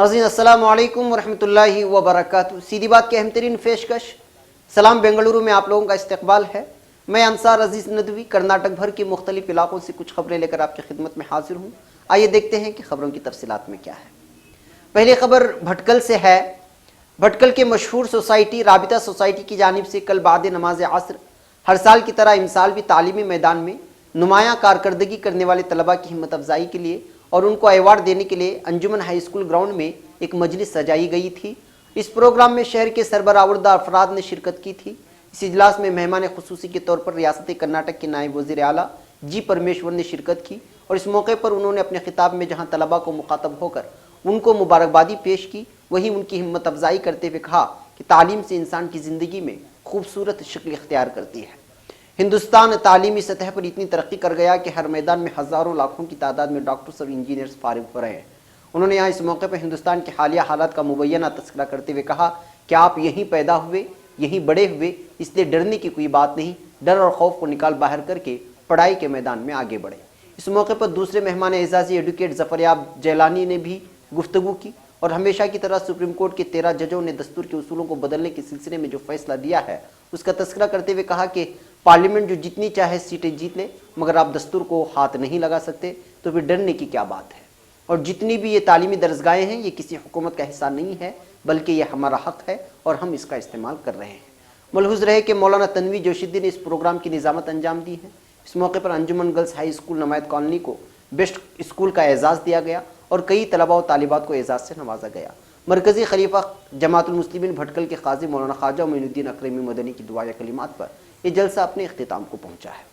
नाज़रीन अस्सलामु अलैकुम वरहमतुल्लाहि वबरकातुहू। सीधी बात की अहम तरीन पेशकश सलाम बेंगलुरु में आप लोगों का इस्तकबाल है। मैं अंसार अजीज़ नदवी कर्नाटक भर के मुख्तलिफ इलाकों से कुछ खबरें लेकर आपकी खिदमत में हाजिर हूँ। आइए देखते हैं कि खबरों की तफसीलात में क्या है। पहली खबर भटकल से है। भटकल के मशहूर सोसाइटी राबिता सोसाइटी की जानिब से कल बाद नमाज असर हर साल की तरह इमसाल भी तालीमी मैदान में नुमायाँ कारकर्दगी करने वाले तलबा की हिम्मत अफजाई के लिए और उनको अवार्ड देने के लिए अंजुमन हाई स्कूल ग्राउंड में एक मजलिस सजाई गई थी। इस प्रोग्राम में शहर के सरबरावरदा अफराद ने शिरकत की थी। इस इजलास में मेहमान खुसूसी के तौर पर रियासत कर्नाटक के नायब वज़ीर आला जी परमेश्वर ने शिरकत की और इस मौके पर उन्होंने अपने खिताब में जहाँ तलबा को मुखातब होकर उनको मुबारकबादी पेश की, वहीं उनकी हिम्मत अफजाई करते हुए कहा कि तालीम से इंसान की ज़िंदगी में खूबसूरत शक्ल इख्तियार करती है। हिंदुस्तान तालीमी सतह पर इतनी तरक्की कर गया कि हर मैदान में हज़ारों लाखों की तादाद में डॉक्टर्स और इंजीनियर्स फारिग हो रहे हैं। उन्होंने यहाँ इस मौके पर हिंदुस्तान के हालिया हालात का मुबैना तस्करा करते हुए कहा कि आप यहीं पैदा हुए, यहीं बड़े हुए, इसलिए डरने की कोई बात नहीं। डर और खौफ को निकाल बाहर करके पढ़ाई के मैदान में आगे बढ़े। इस मौके पर दूसरे मेहमान एजाज़ी एडवोकेट ज़फ़रयाब जैलानी ने भी गुफ्तगू की और हमेशा की तरह सुप्रीम कोर्ट के 13 जजों ने दस्तूर के उसूलों को बदलने के सिलसिले में जो फैसला दिया है उसका तस्करा करते हुए कहा कि पार्लियामेंट जो जितनी चाहे सीटें जीत ले, मगर आप दस्तूर को हाथ नहीं लगा सकते, तो फिर डरने की क्या बात है। और जितनी भी ये तालीमी दरसगाहें हैं, ये किसी हुकूमत का हिस्सा नहीं है, बल्कि ये हमारा हक है और हम इसका इस्तेमाल कर रहे हैं। मलहूज़ रहे कि मौलाना तनवी जोशीद्दीन ने इस प्रोग्राम की निज़ामत अंजाम दी है। इस मौके पर अंजुमन गर्ल्स हाई स्कूल नमायत कॉलोनी को बेस्ट स्कूल का एजाज़ दिया गया और कई तलबा और तालिबात को एजाज़ से नवाजा गया। मरकज़ी खलीफा जमातुल मुस्लिमीन भटकल के काजी मौलाना ख्वाजा मोइनुद्दीन अकरमी मदनी की दुआ कलिमात पर यह जलसा अपने इख्तिताम को पहुँचा है।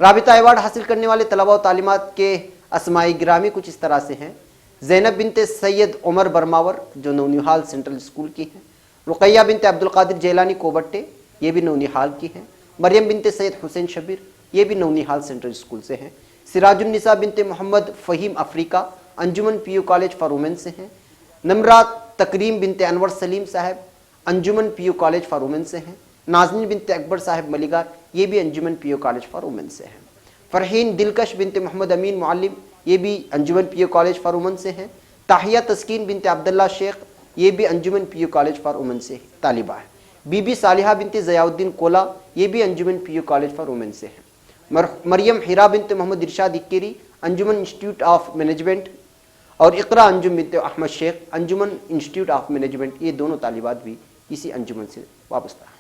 राबिता अवार्ड हासिल करने वाले तलबा और तालिमात के अस्माई गिरामी कुछ इस तरह से हैं। ज़ैनब बिनते सैयद उमर बरमावर जो नौनिहाल सेंट्रल स्कूल की हैं। रुकैया बिनते अब्दुल कादिर जैलानी कोबट्टे, ये भी नौनिहाल की हैं। मरियम बिनते सैयद हुसैन शबीर, ये भी नौनिहाल सेंट्रल स्कूल से हैं। सिराजुन्निसा बिनते Mohammed Fahim Africa Anjuman PU college for women से हैं। नमरा तकरीम बिनते Anwar Saleem Sahab Anjuman PU college for women से हैं। नाज़नीन बिनते अकबर साहब मलिगार, ये भी Anjuman PU college for women से हैं। फ़रहीन दिलकश बिनते मोहम्मद अमीन मुअल्लिम, ये भी Anjuman PU college for women से हैं। ताहिया तस्कीन बिनते अब्दुल्ला शेख, ये भी Anjuman PU college for women से तालिबा है। बीबी सालिहा बिनते ज़याउद्दीन कोला, ये भी Anjuman PU college for women से हैं। मरियम हिरा बिनते मोहम्मद इरशाद इक्केरी अंजुमन इंस्टीट्यूट ऑफ मैनेजमेंट और इकरा अंजुम बिनते अहमद शेख अंजुमन इंस्टीट्यूट ऑफ मैनेजमेंट, ये दोनों तालिबात भी इसी अंजुमन से वाबस्ता हैं।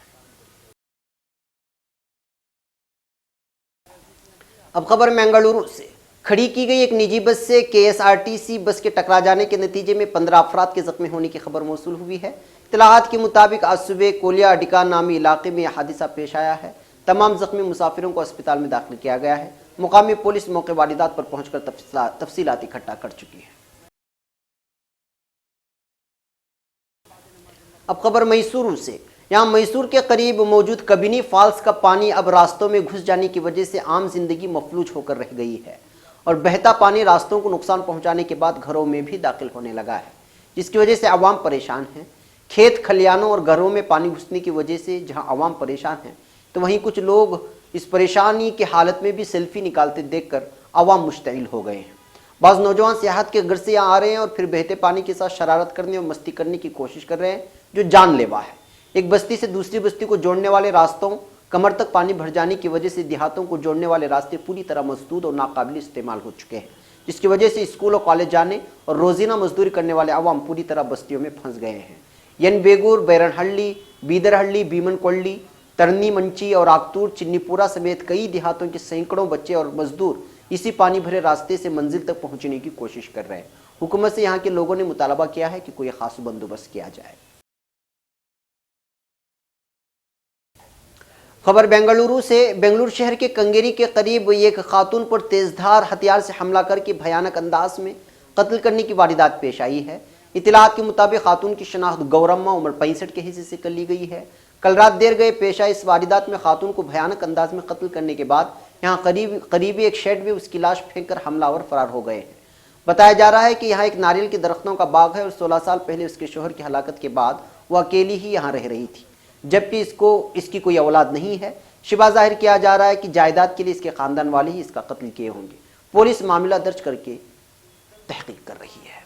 अब खबर बेंगलुरु से। खड़ी की गई एक निजी बस से KSRTC बस के टकरा जाने के नतीजे में 15 अफराद के जख्मी होने की खबर मौसूल हुई है। इत्तलाहात के मुताबिक आज सुबह कोलिया अडिका नामी इलाके में यह हादसा पेश आया है। तमाम जख्मी मुसाफिरों को अस्पताल में दाखिल किया गया है। मुकामी पुलिस मौके वारदात पर पहुंचकर तफसीलात इकट्ठा कर चुकी है। अब खबर मैसूरू से। यहाँ मैसूर के करीब मौजूद कबिनी फॉल्स का पानी अब रास्तों में घुस जाने की वजह से आम जिंदगी मफलूज होकर रह गई है और बहता पानी रास्तों को नुकसान पहुंचाने के बाद घरों में भी दाखिल होने लगा है, जिसकी वजह से आवाम परेशान है। खेत खलियानों और घरों में पानी घुसने की वजह से जहां आवाम परेशान है, तो वहीं कुछ लोग इस परेशानी की हालत में भी सेल्फी निकालते देखकर आवाम मुश्तइल हो गए हैं। बाज़ नौजवान सियाहत के घर से यहाँ आ रहे हैं और फिर बहते पानी के साथ शरारत करने और मस्ती करने की कोशिश कर रहे हैं, जो जानलेवा है। एक बस्ती से दूसरी बस्ती को जोड़ने वाले रास्तों कमर तक पानी भर जाने की वजह से देहातों को जोड़ने वाले रास्ते पूरी तरह मसदूद और नाकाबिल इस्तेमाल हो चुके हैं, जिसकी वजह से स्कूल और कॉलेज जाने और रोजीना मजदूरी करने वाले आवाम पूरी तरह बस्तियों में फंस गए हैं। यनबेगूर, बैरनहल्ली, बीदरहल्ली, भीमनकोल्ली, तरनी मंची और आकतूर, चिन्नीपुरा समेत कई देहातों के सैकड़ों बच्चे और मजदूर इसी पानी भरे रास्ते से मंजिल तक पहुंचने की कोशिश कर रहे हैं। हुकूमत से यहाँ के लोगों ने मुतालबा किया है कि कोई खास बंदोबस्त किया जाए। खबर बेंगलुरु से। बेंगलुरु शहर के कंगेरी के करीब एक खातून पर तेजधार हथियार से हमला करके भयानक अंदाज में कत्ल करने की वारदात पेश आई है। इत्तलात के मुताबिक खातून की शनाख्त गौरम्मा उम्र 65 के हिस्से से कर ली गई है। कल रात देर गए पेश आई इस वारदात में खातून को भयानक अंदाज में कत्ल करने के बाद यहाँ करीबी एक शेड में उसकी लाश फेंक कर हमलावर फरार हो गए हैं। बताया जा रहा है कि यहाँ एक नारियल के दरख्तों का बाग है और 16 साल पहले उसके शोहर की हलाकत के बाद वह अकेली ही यहाँ रह रही थी, जबकि इसकी कोई औलाद नहीं है। शिबा जाहिर किया जा रहा है कि जायदाद के लिए इसके खानदान वाले ही इसका कत्ल किए होंगे। पुलिस मामला दर्ज करके तहकीक कर रही है।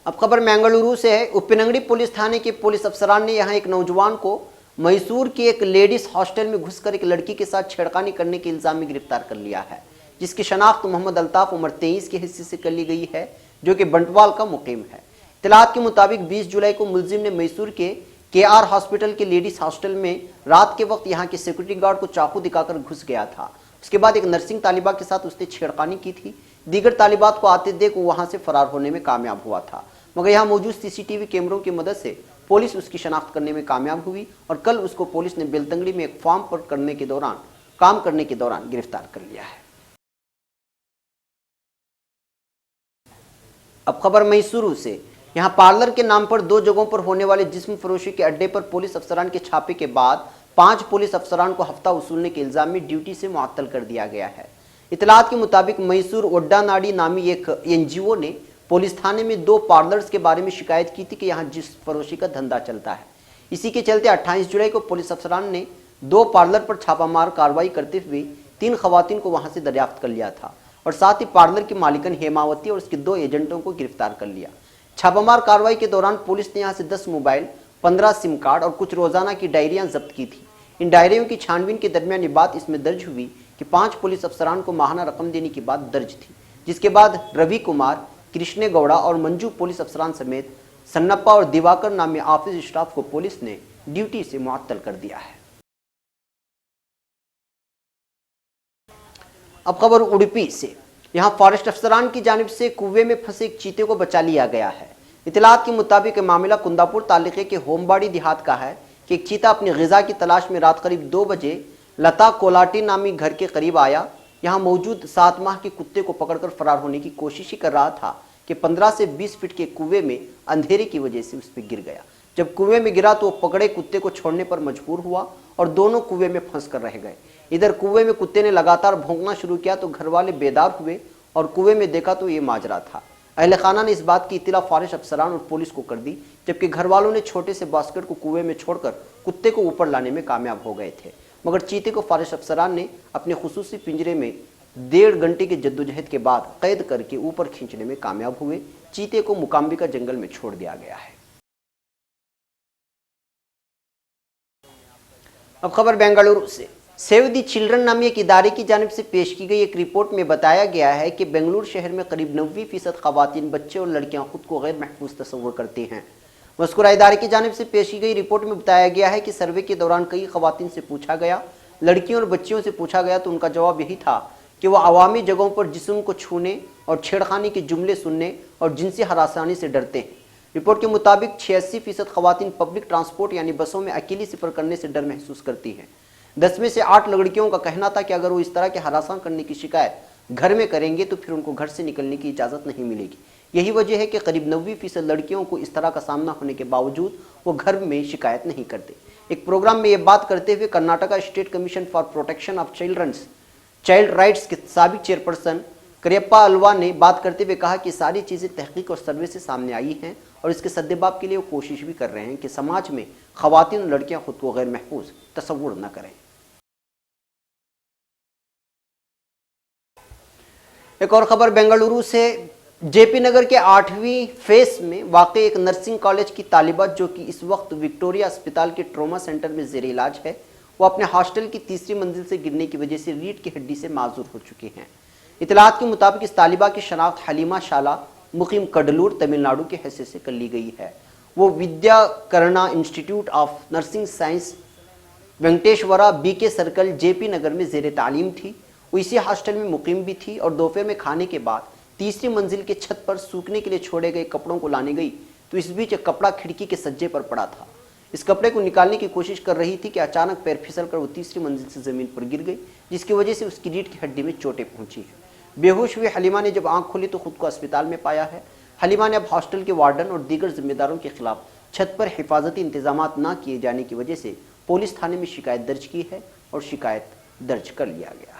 अब खबर मंगलुरु से है। उप्पिनंगडी पुलिस थाने के पुलिस अफसरान ने यहां एक नौजवान को मैसूर की एक लेडीज हॉस्टल में घुसकर एक लड़की के साथ छेड़खानी करने के इल्जाम में गिरफ्तार कर लिया है, जिसकी शनाख्त मोहम्मद अल्ताफ उम्र 23 के हिस्से से कर ली गई है, जो कि बंटवाल का मुकीम है। इतलात के मुताबिक 20 जुलाई को मुलजिम ने मैसूर के KR हॉस्पिटल के लेडीज हॉस्टल में रात के वक्त यहां के सिक्योरिटी गार्ड को चाकू दिखाकर घुस गया था। उसके बाद एक नर्सिंग तालिबा के साथ उसने छेड़खानी की थी। दीगर तालिबात को आते देख वो वहां से फरार होने में कामयाब हुआ था, मगर यहां मौजूद CCTV कैमरों की मदद से पुलिस उसकी शनाख्त करने में कामयाब हुई और कल उसको पुलिस ने बेलतंगड़ी में एक फार्म पर काम करने के दौरान गिरफ्तार कर लिया है। अब खबर मैसूरू से। यहां पार्लर के नाम पर 2 जगहों पर होने वाले जिस्म फरोशी के अड्डे पर पुलिस अफसरान के छापे के बाद 5 पुलिस अफसरान को हफ्ता वसूलने के इल्जाम में ड्यूटी से मुअत्तल कर दिया गया है। इतलात के मुताबिक मैसूर ओड्डानाडी नामी एक NGO ने पुलिस थाने में 2 पार्लर्स के बारे में शिकायत की थी कि यहां जिस्म फरोशी का धंधा चलता है। इसी के चलते 28 जुलाई को पुलिस अफसरान ने 2 पार्लर पर छापामार कार्रवाई करते हुए 3 खवातीन को वहां से दरियाफ्त कर लिया था और साथ ही पार्लर की मालिकन हेमावती और उसके 2 एजेंटों को गिरफ्तार कर लिया। छापामार कार्रवाई के दौरान पुलिस ने यहां से 10 मोबाइल, 15 सिम कार्ड और कुछ रोजाना की डायरियां जब्त की थी। इन डायरियों की छानबीन के दरमियान ये बात इसमें दर्ज हुई कि 5 पुलिस अफसरान को माहाना रकम देने की बात दर्ज थी, जिसके बाद रवि कुमार, कृष्णे गौड़ा और मंजू पुलिस अफसरान समेत सन्नप्पा और दिवाकर नामी ऑफिस स्टाफ को पुलिस ने ड्यूटी से मुअत्तल कर दिया है। अब खबर उडुपी से। यहां फॉरेस्ट अफसरान की जानिब से कुएं में फंसे एक चीते को बचा लिया गया है। इतलात के मुताबिक मामला कुंदापुर तालुके के होमबाड़ी देहात का है कि एक चीता अपनी ग़िज़ा की तलाश में रात करीब 2 बजे लता कोलाटी नामी घर के करीब आया। यहां मौजूद 7 माह के कुत्ते को पकड़कर फरार होने की कोशिश ही कर रहा था कि 15 से 20 फीट के कुएं में अंधेरे की वजह से उस पर गिर गया। जब कुएं में गिरा तो वो पकड़े कुत्ते को छोड़ने पर मजबूर हुआ और दोनों कुएं में फंस कर रह गए। इधर कुएं में कुत्ते ने लगातार भौंकना शुरू किया तो घर वाले बेदार हुए और कुएं में देखा तो ये माजरा था। अहले खाना ने इस बात की इत्तला फॉरेस्ट अफसरान और पुलिस को कर दी, जबकि घर वालों ने छोटे से बास्केट को कुएं में छोड़कर कुत्ते को ऊपर लाने में कामयाब हो गए थे, मगर चीते को फॉरेस्ट अफसरान ने अपने खुसूसी पिंजरे में 1.5 घंटे की जद्दोजहद के बाद कैद करके ऊपर खींचने में कामयाब हुए। चीते को मुकाम्बिका जंगल में छोड़ दिया गया है। अब खबर बेंगलुरु से। सेव द चिल्ड्रन नामी एक इदारे की जानिब से पेश की गई एक रिपोर्ट में बताया गया है कि बेंगलुरु शहर में करीब 90% खवातीन, बच्चे और लड़कियां खुद को गैर महफूज तस्वुर करती हैं। मज़कूरा इदारे की जानिब से पेश की गई रिपोर्ट में बताया गया है कि सर्वे के दौरान कई खवातीन से पूछा गया, लड़कियों और बच्चियों से पूछा गया तो उनका जवाब यही था कि वह अवामी जगहों पर जिस्म को छूने और छेड़खानी के जुमले सुनने और जिनसी हरासानी से डरते हैं। रिपोर्ट के मुताबिक 86% खवातीन पब्लिक ट्रांसपोर्ट यानी बसों में अकेली सफर करने से डर महसूस करती हैं। 10 में से 8 लड़कियों का कहना था कि अगर वो इस तरह के हरासान करने की शिकायत घर में करेंगे तो फिर उनको घर से निकलने की इजाज़त नहीं मिलेगी। यही वजह है कि करीब 90% लड़कियों को इस तरह का सामना होने के बावजूद वो घर में शिकायत नहीं करते। एक प्रोग्राम में ये बात करते हुए Karnataka state commission for protection of child rights के साबिक चेयरपर्सन करियप्पा अल्वा ने बात करते हुए कहा कि सारी चीज़ें तहकीक और सर्वे से सामने आई हैं और इसके सद्देबाब के लिए वो कोशिश भी कर रहे हैं कि समाज में खवातीन और लड़कियां खुद को गैर महफूज तस्वुर न करें। एक और खबर बेंगलुरु से। JP नगर के 8वीं फेस में वाक़ई एक नर्सिंग कॉलेज की तालिबा, जो कि इस वक्त विक्टोरिया अस्पताल के ट्रॉमा सेंटर में ज़ेर इलाज है, वो अपने हॉस्टल की 3री मंजिल से गिरने की वजह से रीढ़ की हड्डी से माजूर हो चुकी हैं। इतलात के मुताबिक इस तालिबा की शनाख्त हलीमा शाला मुकीम कडलूर तमिलनाडु के हैसियत से कर ली गई है। वो विद्या करना institute of nursing science Venkateshwara BK circle JP Nagar में ज़ेर तालीम थी। वो इसी हॉस्टल में मुकीम भी थी और दोपहर में खाने के बाद 3री मंजिल के छत पर सूखने के लिए छोड़े गए कपड़ों को लाने गई तो इस बीच एक कपड़ा खिड़की के सज्जे पर पड़ा था। इस कपड़े को निकालने की कोशिश कर रही थी कि अचानक पैर फिसल कर वो 3री मंजिल से ज़मीन पर गिर गई, जिसकी वजह से उसकी रीढ़ की हड्डी में चोटें पहुंची हैं। बेहोश हुई हलीमा ने जब आंख खोली तो खुद को अस्पताल में पाया है। हलीमा ने अब हॉस्टल के वार्डन और दीगर जिम्मेदारों के खिलाफ छत पर हिफाजती इंतजाम न किए जाने की वजह से पुलिस थाने में शिकायत दर्ज की है और शिकायत दर्ज कर लिया गया है।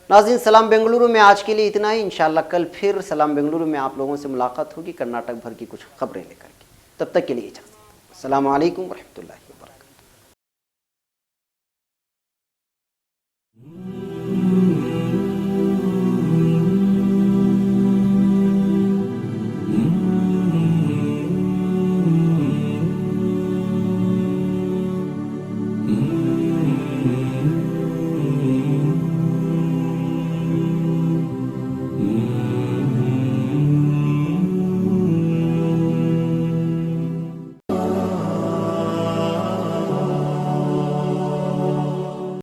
नाज़रीन, सलाम बेंगलुरु में आज के लिए इतना ही। इंशाल्लाह कल फिर सलाम बेंगलुरु में आप लोगों से मुलाकात होगी कर्नाटक भर की कुछ खबरें लेकर के। तब तक के लिए इजाज़त। अस्सलाम वालेकुम रहमतुल्लाहि व बरकातुहू।